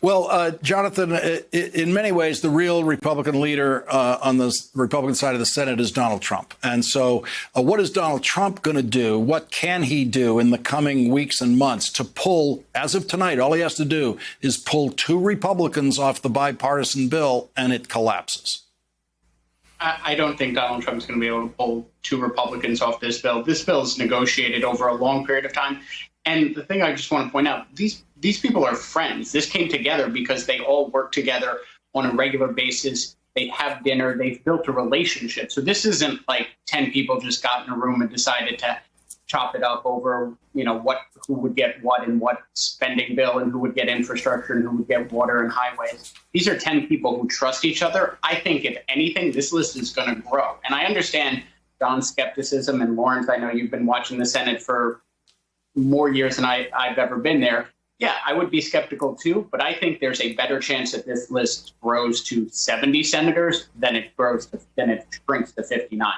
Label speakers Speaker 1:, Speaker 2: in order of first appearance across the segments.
Speaker 1: Well, Jonathan, in many ways, the real Republican leader on the Republican side of the Senate is Donald Trump. And so what is Donald Trump going to do? What can he do in the coming weeks and months to pull, as of tonight, all he has to do is pull two Republicans off the bipartisan bill and it collapses?
Speaker 2: I don't think Donald Trump's going to be able to pull two Republicans off this bill. This bill is negotiated over a long period of time. And the thing I just want to point out, these people are friends. This came together because they all work together on a regular basis. They have dinner. They've built a relationship. So this isn't like 10 people just got in a room and decided to chop it up over, who would get what in what spending bill and who would get infrastructure and who would get water and highways. These are 10 people who trust each other. I think, if anything, this list is going to grow. And I understand Don's skepticism. And Lawrence, I know you've been watching the Senate for more years than I've ever been there. Yeah, I would be skeptical, too. But I think there's a better chance that this list grows to 70 senators than it shrinks to 59.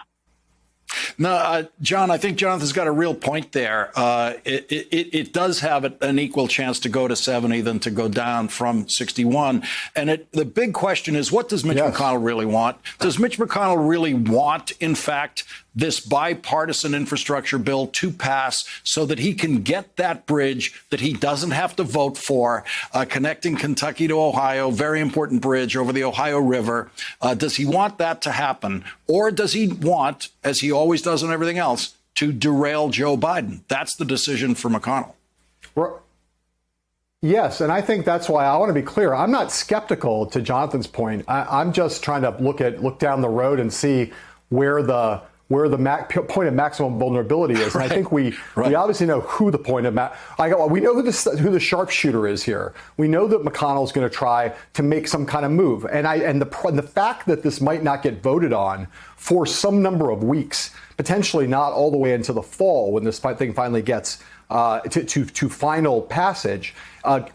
Speaker 1: No, John, I think Jonathan's got a real point there. It does have an equal chance to go to 70 than to go down from 61. And the big question is, what does Mitch McConnell really want? Does Mitch McConnell really want, in fact, this bipartisan infrastructure bill to pass so that he can get that bridge that he doesn't have to vote for, connecting Kentucky to Ohio, very important bridge over the Ohio River? Does he want that to happen? Or does he want, as he always does on everything else, to derail Joe Biden? That's the decision for McConnell.
Speaker 3: Yes, and I think that's why I want to be clear. I'm not skeptical, to Jonathan's point. I'm just trying to look down the road and see where the point of maximum vulnerability is. And I think we obviously know who the point of we know who the sharpshooter is here. We know that McConnell's going to try to make some kind of move. And the fact that this might not get voted on for some number of weeks, potentially not all the way into the fall when this thing finally gets to final passage,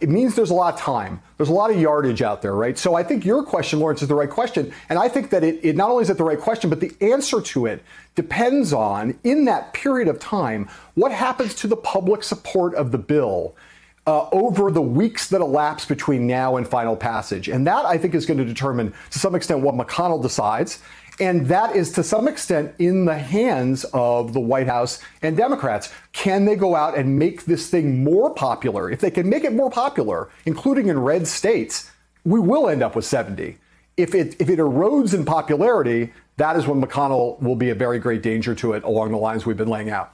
Speaker 3: it means there's a lot of time. There's a lot of yardage out there, right? So I think your question, Lawrence, is the right question. And I think that it not only is it the right question, but the answer to it depends on, in that period of time, what happens to the public support of the bill over the weeks that elapse between now and final passage. And that, I think, is going to determine, to some extent, what McConnell decides. And that is, to some extent, in the hands of the White House and Democrats. Can they go out and make this thing more popular? If they can make it more popular, including in red states, we will end up with 70. If it erodes in popularity, that is when McConnell will be a very great danger to it along the lines we've been laying out.